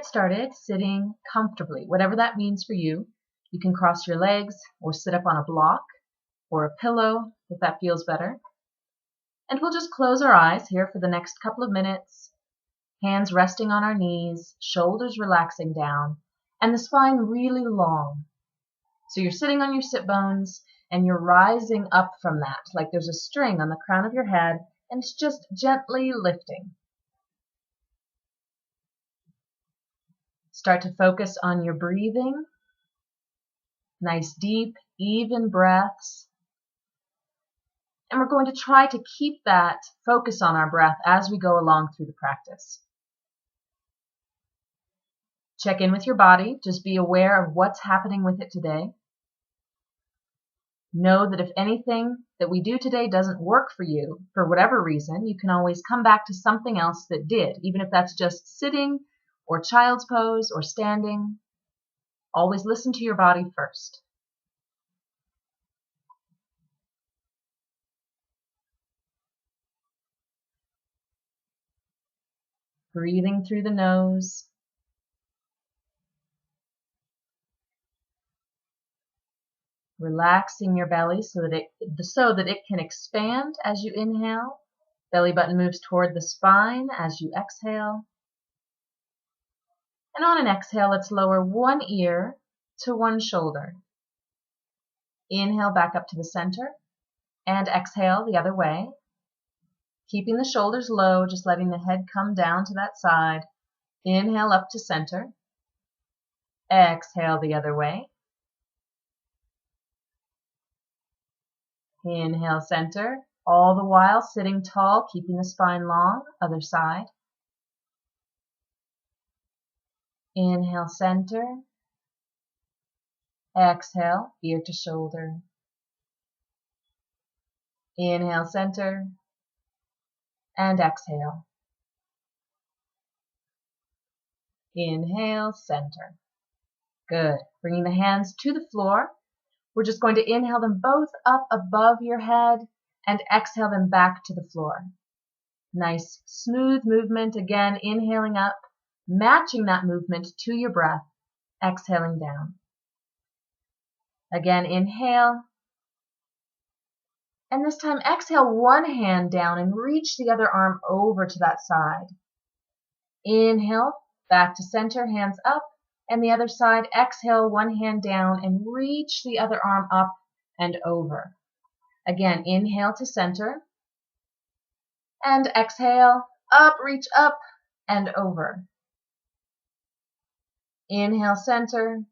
get started sitting comfortably, whatever that means for you. You can cross your legs or sit up on a block or a pillow if that feels better. And we'll just close our eyes here for the next couple of minutes, hands resting on our knees, shoulders relaxing down, and the spine really long. So you're sitting on your sit bones and you're rising up from that, like there's a string on the crown of your head, and it's just gently lifting. Start to focus on your breathing. Nice, deep, even breaths. And we're going to try to keep that focus on our breath as we go along through the practice. Check in with your body. Just be aware of what's happening with it today. Know that if anything that we do today doesn't work for you, for whatever reason, you can always come back to something else that did, even if that's just sitting or child's pose or standing. Always listen to your body first. Breathing through the nose. Relaxing your belly so that it can expand as you inhale. Belly button moves toward the spine as you exhale. And on an exhale, let's lower one ear to one shoulder. Inhale back up to the center and exhale the other way. Keeping the shoulders low, just letting the head come down to that side. Inhale up to center. Exhale the other way. Inhale center, all the while sitting tall, keeping the spine long. Other side. Inhale center. Exhale, ear to shoulder. Inhale center. And exhale. Inhale, center. Good. Bringing the hands to the floor. We're just going to inhale them both up above your head and exhale them back to the floor. Nice, smooth movement. Again, inhaling up, matching that movement to your breath, exhaling down. Again, inhale. And this time, exhale one hand down and reach the other arm over to that side. Inhale, back to center, hands up, and the other side. Exhale, one hand down and reach the other arm up and over. Again, inhale to center, and exhale, up, reach up and over. Inhale, center,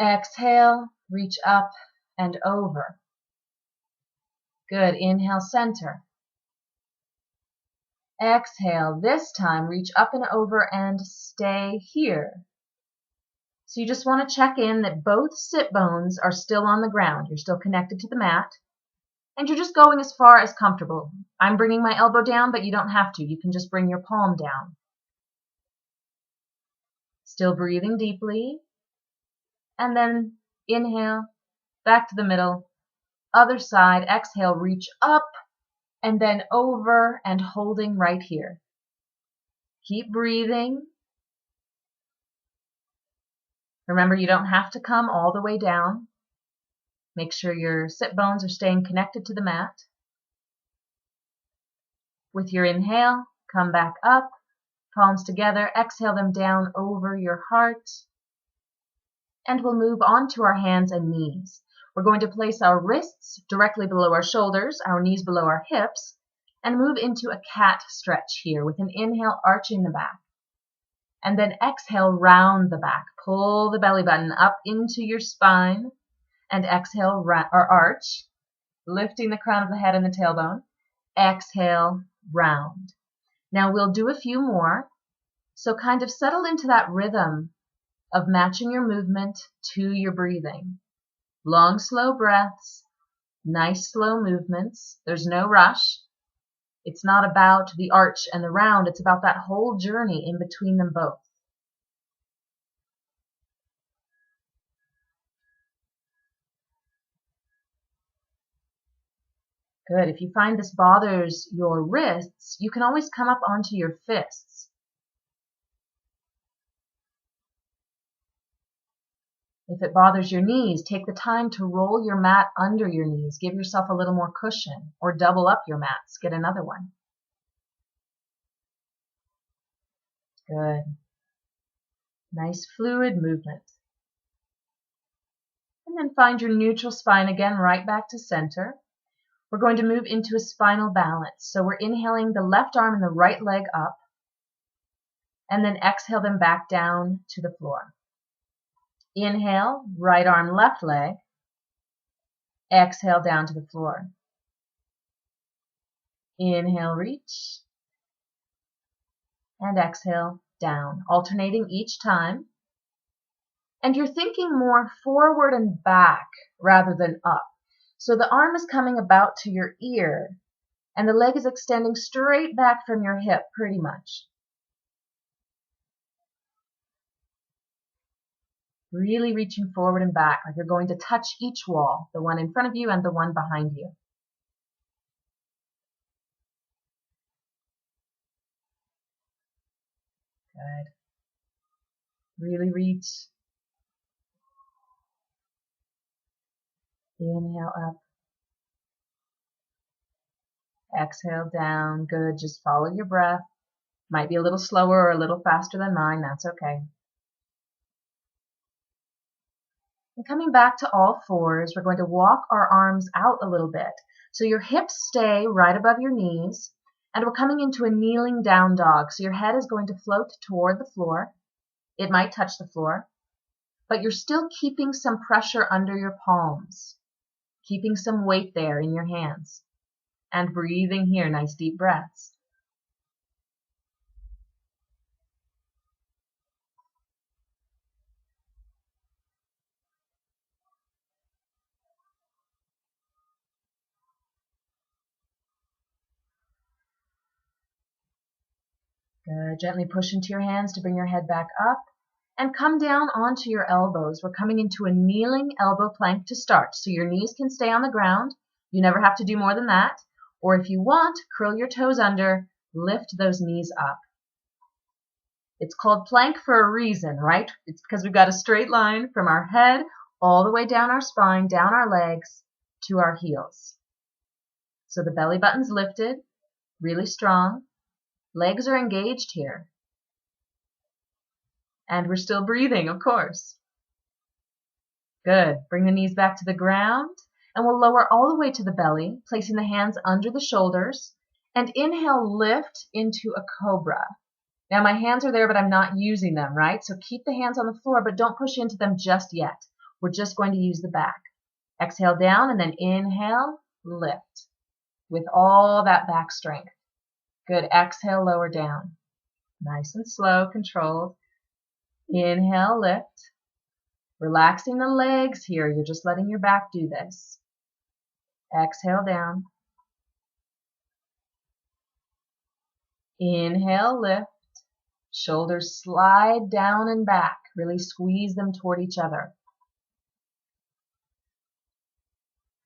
exhale, reach up and over. Good. Inhale, center. Exhale. This time, reach up and over and stay here. So you just want to check in that both sit bones are still on the ground. You're still connected to the mat. And you're just going as far as comfortable. I'm bringing my elbow down, but you don't have to. You can just bring your palm down. Still breathing deeply. And then inhale, back to the middle. Other side, exhale, reach up and then over and holding right here. Keep breathing. Remember, you don't have to come all the way down. Make sure your sit bones are staying connected to the mat. With your inhale, come back up, palms together, exhale them down over your heart. And we'll move on to our hands and knees. We're going to place our wrists directly below our shoulders, our knees below our hips, and move into a cat stretch here with an inhale, arching the back. And then exhale, round the back. Pull the belly button up into your spine, and exhale, or arch, lifting the crown of the head and the tailbone. Exhale, round. Now we'll do a few more, so kind of settle into that rhythm of matching your movement to your breathing. Long, slow breaths, nice, slow movements. There's no rush. It's not about the arch and the round. It's about that whole journey in between them both. Good. If you find this bothers your wrists, you can always come up onto your fists. If it bothers your knees, take the time to roll your mat under your knees. Give yourself a little more cushion, or double up your mats. Get another one. Good. Nice fluid movement. And then find your neutral spine again, right back to center. We're going to move into a spinal balance. So we're inhaling the left arm and the right leg up, and then exhale them back down to the floor. Inhale, right arm, left leg. Exhale down to the floor. Inhale, reach. And exhale, down, alternating each time. And you're thinking more forward and back rather than up. So the arm is coming about to your ear, and the leg is extending straight back from your hip, pretty much. Really reaching forward and back, like you're going to touch each wall, the one in front of you and the one behind you. Good. Really reach. Inhale up. Exhale down. Good. Just follow your breath. Might be a little slower or a little faster than mine. That's okay. And coming back to all fours, we're going to walk our arms out a little bit. So your hips stay right above your knees, and we're coming into a kneeling down dog. So your head is going to float toward the floor. It might touch the floor, but you're still keeping some pressure under your palms, keeping some weight there in your hands, and breathing here, nice deep breaths. Good. Gently push into your hands to bring your head back up and come down onto your elbows. We're coming into a kneeling elbow plank to start. So your knees can stay on the ground. You never have to do more than that. Or if you want, curl your toes under, lift those knees up. It's called plank for a reason, right? It's because we've got a straight line from our head all the way down our spine, down our legs, to our heels. So the belly button's lifted, really strong. Legs are engaged here. And we're still breathing, of course. Good. Bring the knees back to the ground, and we'll lower all the way to the belly, placing the hands under the shoulders, and inhale, lift into a cobra. Now my hands are there, but I'm not using them, right? So keep the hands on the floor, but don't push into them just yet. We're just going to use the back. Exhale down, and then inhale, lift with all that back strength. Good. Exhale, lower down. Nice and slow, controlled. Inhale, lift. Relaxing the legs here. You're just letting your back do this. Exhale down. Inhale, lift. Shoulders slide down and back. Really squeeze them toward each other.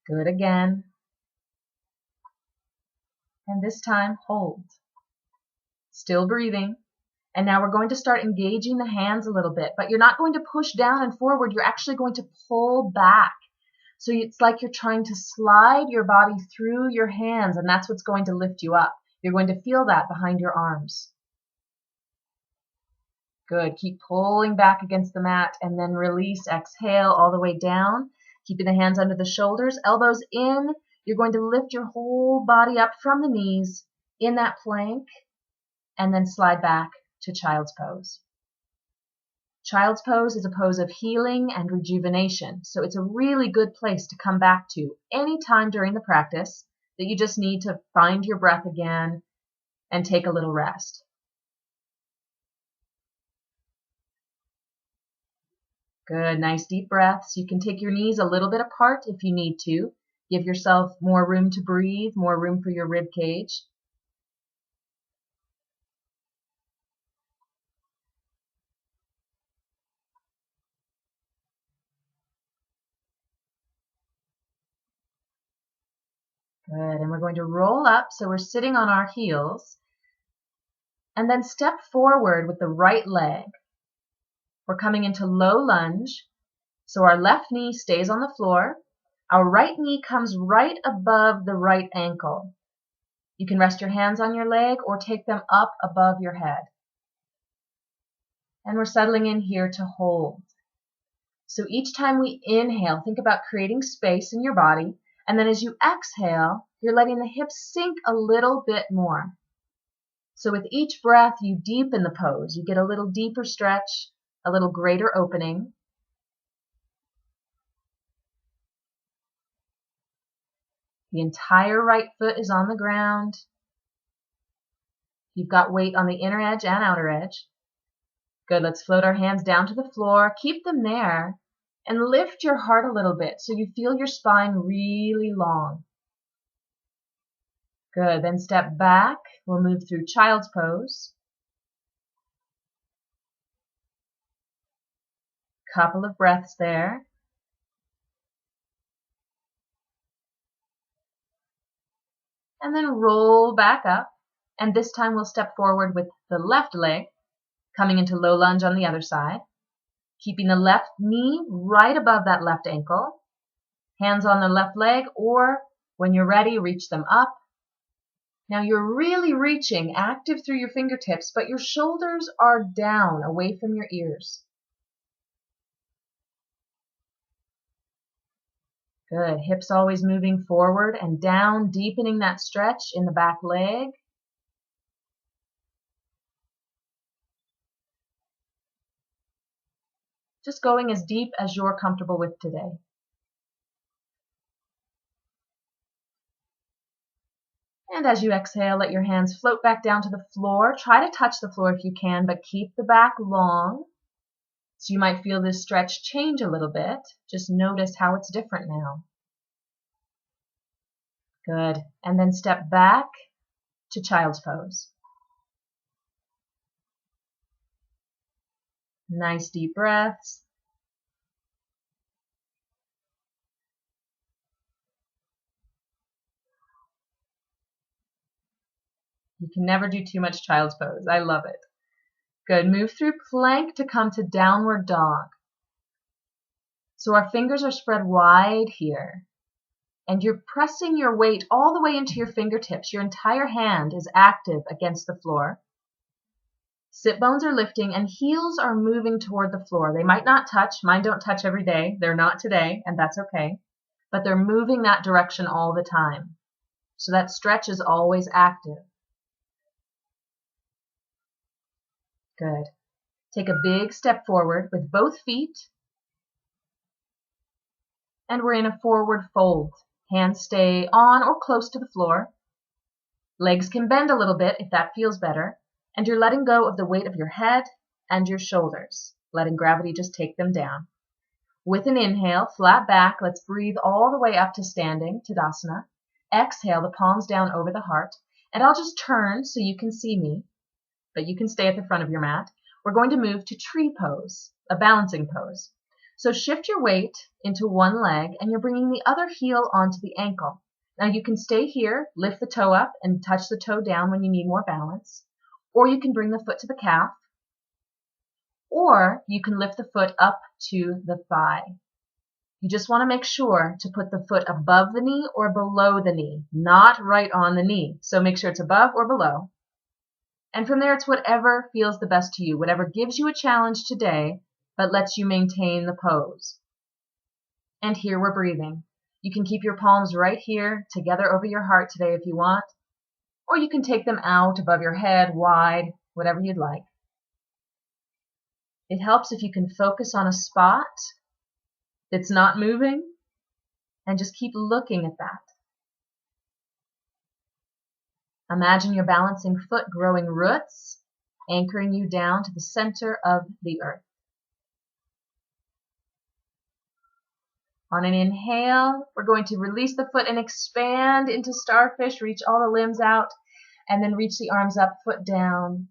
Good again. And this time, hold. Still breathing. And now we're going to start engaging the hands a little bit, but you're not going to push down and forward. You're actually going to pull back. So it's like you're trying to slide your body through your hands, and that's what's going to lift you up. You're going to feel that behind your arms. Good. Keep pulling back against the mat, and then release. Exhale all the way down, keeping the hands under the shoulders, elbows in. You're going to lift your whole body up from the knees in that plank, and then slide back to child's pose. Child's pose is a pose of healing and rejuvenation, so it's a really good place to come back to any time during the practice that you just need to find your breath again and take a little rest. Good, nice deep breaths. You can take your knees a little bit apart if you need to. Give yourself more room to breathe, more room for your rib cage. Good, and we're going to roll up, so we're sitting on our heels, and then step forward with the right leg. We're coming into low lunge, So our left knee stays on the floor. Our right knee comes right above the right ankle. You can rest your hands on your leg or take them up above your head. And we're settling in here to hold. So each time we inhale, think about creating space in your body. And then as you exhale, you're letting the hips sink a little bit more. So with each breath, you deepen the pose. You get a little deeper stretch, a little greater opening. The entire right foot is on the ground. You've got weight on the inner edge and outer edge. Good, let's float our hands down to the floor. Keep them there and lift your heart a little bit so you feel your spine really long. Good, then step back. We'll move through child's pose. Couple of breaths there. And then roll back up. And this time we'll step forward with the left leg, coming into low lunge on the other side. Keeping the left knee right above that left ankle. Hands on the left leg, or when you're ready, reach them up. Now you're really reaching active through your fingertips, but your shoulders are down away from your ears. Good. Hips always moving forward and down, deepening that stretch in the back leg. Just going as deep as you're comfortable with today. And as you exhale, let your hands float back down to the floor. Try to touch the floor if you can, but keep the back long. So you might feel this stretch change a little bit. Just notice how it's different now. Good. And then step back to child's pose. Nice deep breaths. You can never do too much child's pose. I love it. Good. Move through plank to come to downward dog. So our fingers are spread wide here. And you're pressing your weight all the way into your fingertips. Your entire hand is active against the floor. Sit bones are lifting and heels are moving toward the floor. They might not touch. Mine don't touch every day. They're not today, and that's okay. But they're moving that direction all the time. So that stretch is always active. Good. Take a big step forward with both feet. And we're in a forward fold. Hands stay on or close to the floor. Legs can bend a little bit if that feels better. And you're letting go of the weight of your head and your shoulders, letting gravity just take them down. With an inhale, flat back, let's breathe all the way up to standing, Tadasana. Exhale, the palms down over the heart. And I'll just turn so you can see me, but you can stay at the front of your mat. We're going to move to tree pose, a balancing pose. So shift your weight into one leg and you're bringing the other heel onto the ankle. Now you can stay here, lift the toe up and touch the toe down when you need more balance. Or you can bring the foot to the calf. Or you can lift the foot up to the thigh. You just want to make sure to put the foot above the knee or below the knee, not right on the knee. So make sure it's above or below. And from there, it's whatever feels the best to you, whatever gives you a challenge today, but lets you maintain the pose. And here we're breathing. You can keep your palms right here together over your heart today if you want, or you can take them out above your head, wide, whatever you'd like. It helps if you can focus on a spot that's not moving and just keep looking at that. Imagine your balancing foot growing roots, anchoring you down to the center of the earth. On an inhale, we're going to release the foot and expand into starfish, reach all the limbs out, and then reach the arms up, foot down,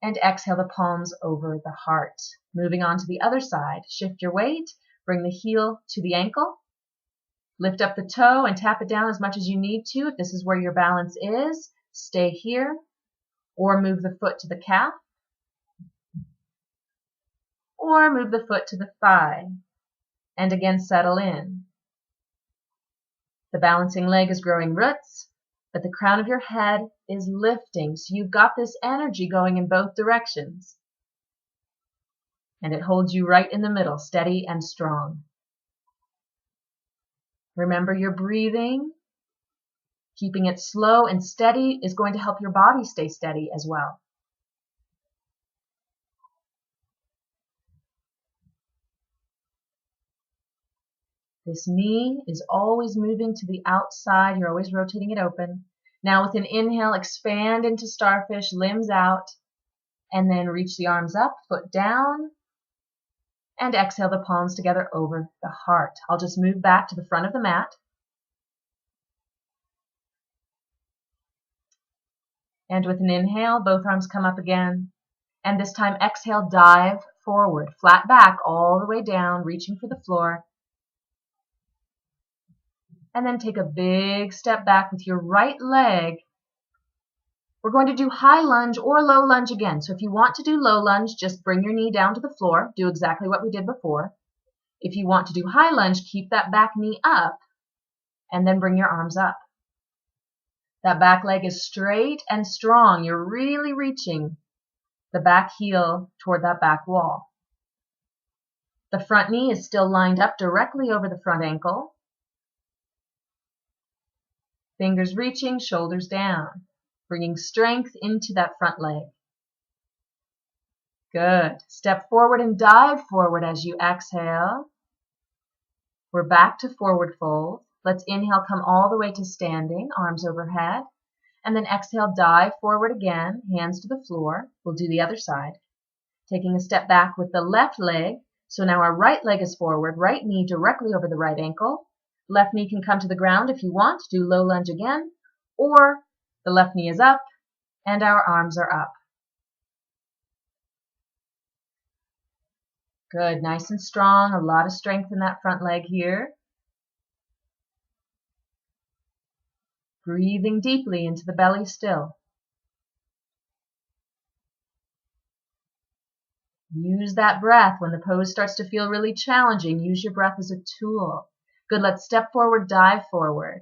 and exhale the palms over the heart. Moving on to the other side, shift your weight, bring the heel to the ankle, lift up the toe and tap it down as much as you need to. If this is where your balance is, stay here, or move the foot to the calf, or move the foot to the thigh. and again settle in. The balancing leg is growing roots, but the crown of your head is lifting, so you've got this energy going in both directions. And it holds you right in the middle, steady and strong. Remember your breathing. Keeping it slow and steady is going to help your body stay steady as well. This knee is always moving to the outside. You're always rotating it open. Now with an inhale, expand into starfish, limbs out, and then reach the arms up, foot down, and exhale the palms together over the heart. I'll just move back to the front of the mat. And with an inhale, both arms come up again. And this time, exhale, dive forward, flat back all the way down, reaching for the floor. And then take a big step back with your right leg. We're going to do high lunge or low lunge again. So if you want to do low lunge, just bring your knee down to the floor. Do exactly what we did before. If you want to do high lunge, keep that back knee up and then bring your arms up. That back leg is straight and strong. You're really reaching the back heel toward that back wall. The front knee is still lined up directly over the front ankle. Fingers reaching, shoulders down, bringing strength into that front leg. Good. Step forward and dive forward as you exhale. We're back to forward fold. Let's inhale, come all the way to standing, arms overhead. And then exhale, dive forward again, hands to the floor. We'll do the other side. Taking a step back with the left leg. So now our right leg is forward, right knee directly over the right ankle. Left knee can come to the ground if you want. Do low lunge again. Or the left knee is up and our arms are up. Good, nice and strong. A lot of strength in that front leg here. Breathing deeply into the belly still. Use that breath when the pose starts to feel really challenging. Use your breath as a tool. Good, let's step forward, dive forward.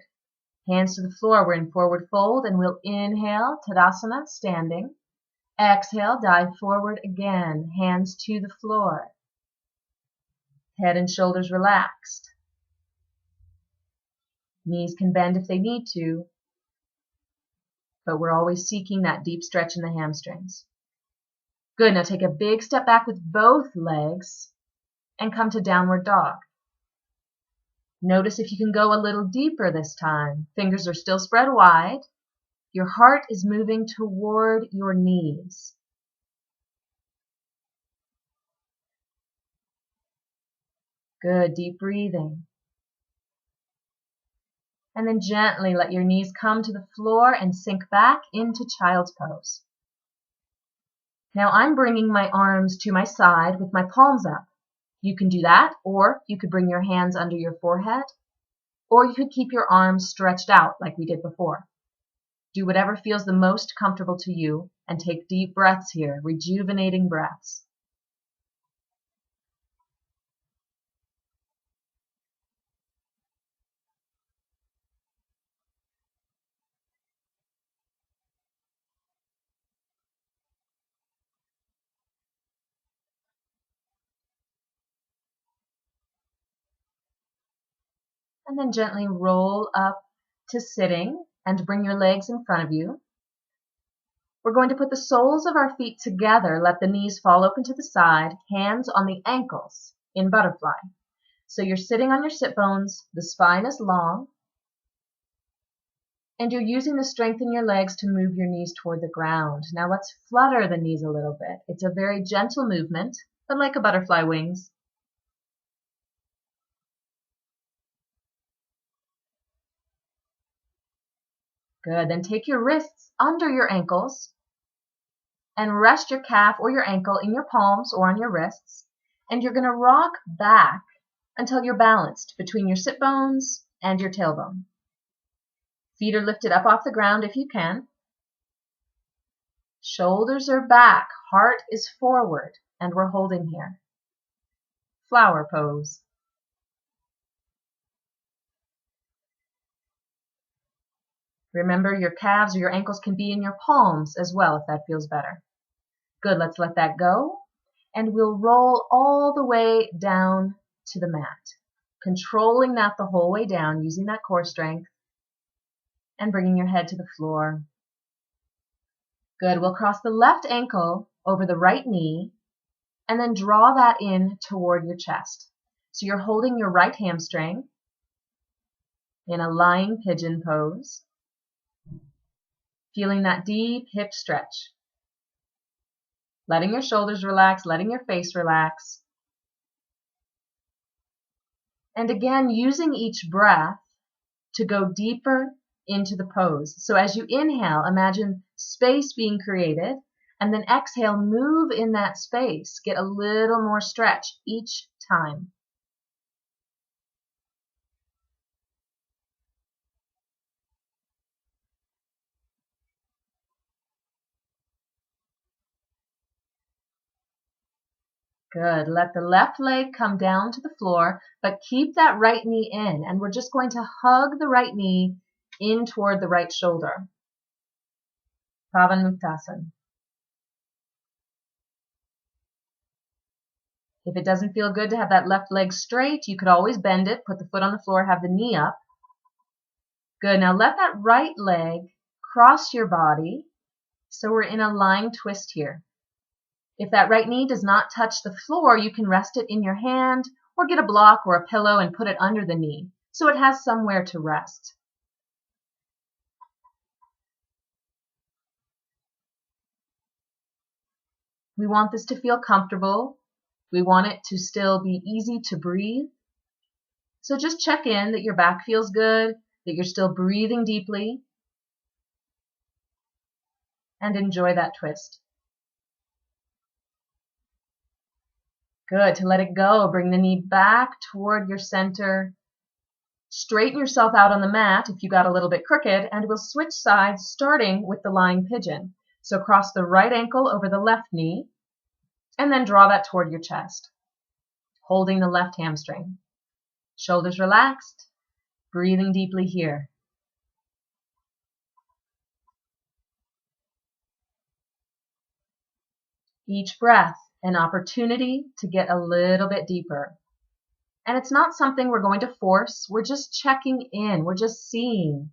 Hands to the floor, we're in forward fold, and we'll inhale, Tadasana, standing. Exhale, dive forward again, hands to the floor. Head and shoulders relaxed. Knees can bend if they need to, but we're always seeking that deep stretch in the hamstrings. Good, now take a big step back with both legs and come to downward dog. Notice if you can go a little deeper this time. Fingers are still spread wide. Your heart is moving toward your knees. Good, deep breathing. And then gently let your knees come to the floor and sink back into child's pose. Now I'm bringing my arms to my side with my palms up. You can do that, or you could bring your hands under your forehead, or you could keep your arms stretched out like we did before. Do whatever feels the most comfortable to you and take deep breaths here, rejuvenating breaths. And then gently roll up to sitting and bring your legs in front of you. We're going to put the soles of our feet together, let the knees fall open to the side, hands on the ankles in butterfly. So you're sitting on your sit bones, the spine is long, and you're using the strength in your legs to move your knees toward the ground. Now let's flutter the knees a little bit. It's a very gentle movement, but like a butterfly wings. Good, then take your wrists under your ankles and rest your calf or your ankle in your palms or on your wrists. And you're going to rock back until you're balanced between your sit bones and your tailbone. Feet are lifted up off the ground if you can. Shoulders are back, heart is forward, and we're holding here. Flower pose. Remember, your calves or your ankles can be in your palms as well if that feels better. Good, let's let that go. And we'll roll all the way down to the mat, controlling that the whole way down, using that core strength, and bringing your head to the floor. Good, we'll cross the left ankle over the right knee, and then draw that in toward your chest. So you're holding your right hamstring in a lying pigeon pose, feeling that deep hip stretch. Letting your shoulders relax, letting your face relax. And again, using each breath to go deeper into the pose. So as you inhale, imagine space being created, and then exhale, move in that space. Get a little more stretch each time. Good. Let the left leg come down to the floor, but keep that right knee in. And we're just going to hug the right knee in toward the right shoulder. Pavanmuktasana. If it doesn't feel good to have that left leg straight, you could always bend it, put the foot on the floor, have the knee up. Good. Now let that right leg cross your body. So we're in a lying twist here. If that right knee does not touch the floor, you can rest it in your hand or get a block or a pillow and put it under the knee so it has somewhere to rest. We want this to feel comfortable. We want it to still be easy to breathe. So just check in that your back feels good, that you're still breathing deeply, and enjoy that twist. Good. To let it go, bring the knee back toward your center. Straighten yourself out on the mat if you got a little bit crooked, and we'll switch sides starting with the lying pigeon. So cross the right ankle over the left knee, and then draw that toward your chest, holding the left hamstring. Shoulders relaxed, breathing deeply here. Each breath, an opportunity to get a little bit deeper. And it's not something we're going to force. We're just checking in. We're just seeing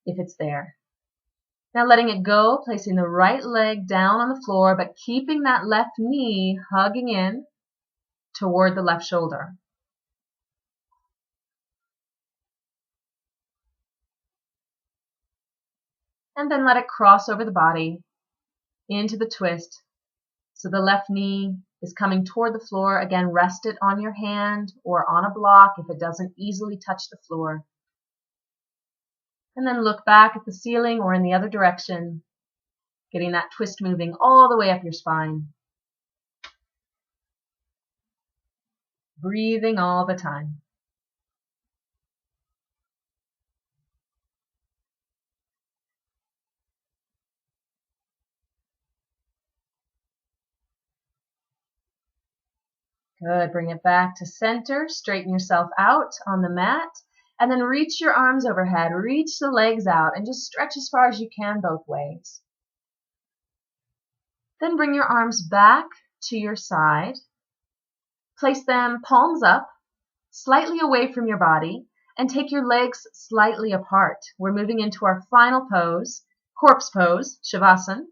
if it's there. Now letting it go, placing the right leg down on the floor, but keeping that left knee hugging in toward the left shoulder. And then let it cross over the body into the twist. So the left knee is coming toward the floor. Again, rest it on your hand or on a block if it doesn't easily touch the floor. And then look back at the ceiling or in the other direction, getting that twist moving all the way up your spine. Breathing all the time. Good. Bring it back to center. Straighten yourself out on the mat. And then reach your arms overhead. Reach the legs out and just stretch as far as you can both ways. Then bring your arms back to your side. Place them palms up, slightly away from your body, and take your legs slightly apart. We're moving into our final pose, corpse pose, Shavasana.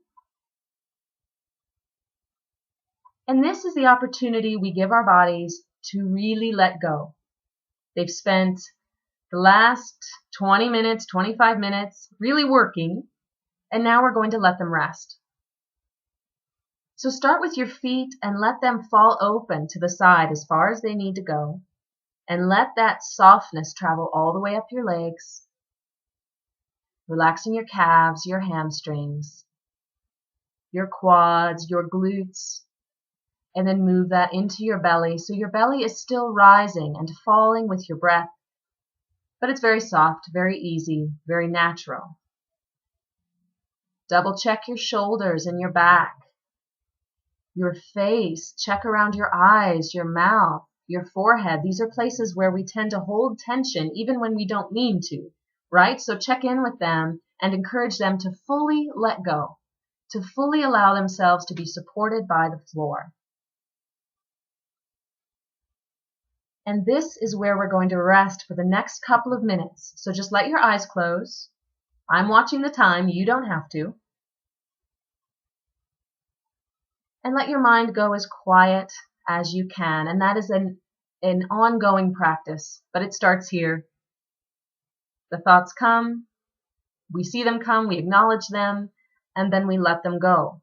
And this is the opportunity we give our bodies to really let go. They've spent the last 20 minutes, 25 minutes really working, and now we're going to let them rest. So start with your feet and let them fall open to the side as far as they need to go. And let that softness travel all the way up your legs, relaxing your calves, your hamstrings, your quads, your glutes, and then move that into your belly. So your belly is still rising and falling with your breath, but it's very soft, very easy, very natural. Double check your shoulders and your back, your face. Check around your eyes, your mouth. your forehead. These are places where we tend to hold tension even when we don't mean to, right? So check in with them and encourage them to fully let go, to fully allow themselves to be supported by the floor. And this is where we're going to rest for the next couple of minutes. So just let your eyes close. I'm watching the time, you don't have to. And let your mind go as quiet as you can. And that is an ongoing practice, but it starts here. The thoughts come, we see them come, we acknowledge them, and then we let them go.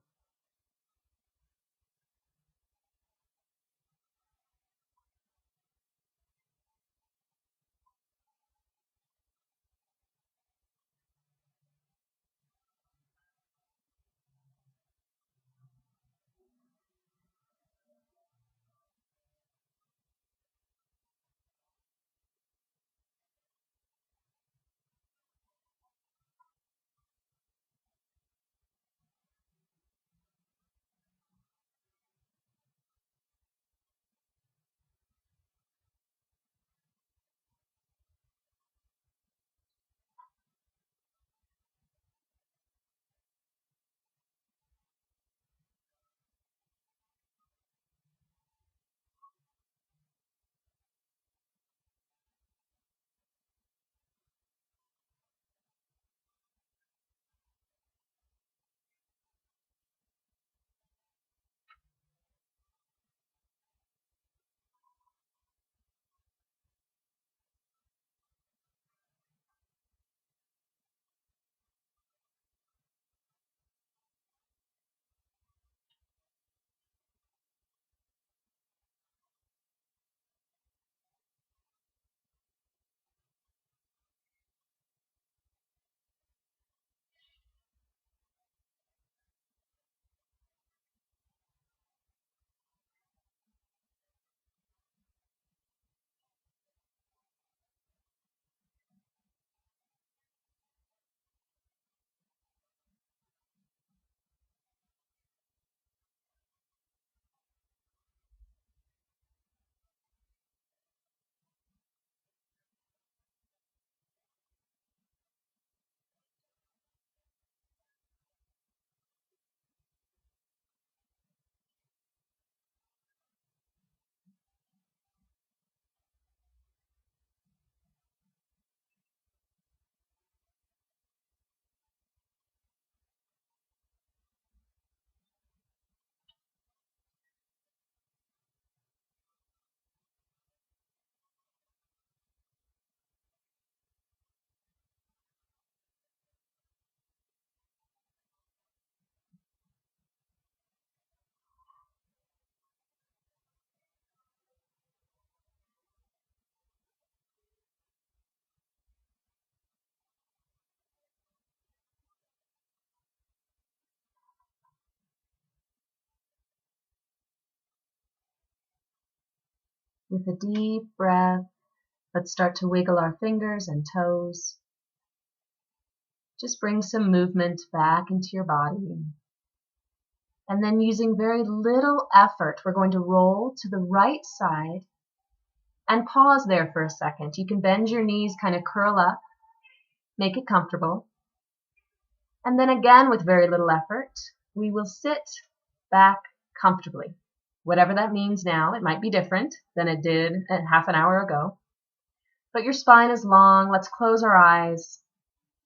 With a deep breath, let's start to wiggle our fingers and toes. Just bring some movement back into your body. And then using very little effort, we're going to roll to the right side and pause there for a second. You can bend your knees, kind of curl up, make it comfortable. And then again, with very little effort, we will sit back comfortably. Whatever that means now, it might be different than it did half an hour ago. But your spine is long. Let's close our eyes.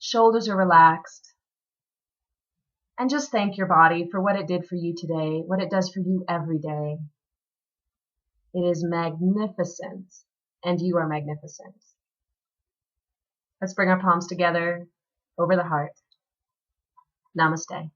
Shoulders are relaxed. And just thank your body for what it did for you today, what it does for you every day. It is magnificent, and you are magnificent. Let's bring our palms together over the heart. Namaste.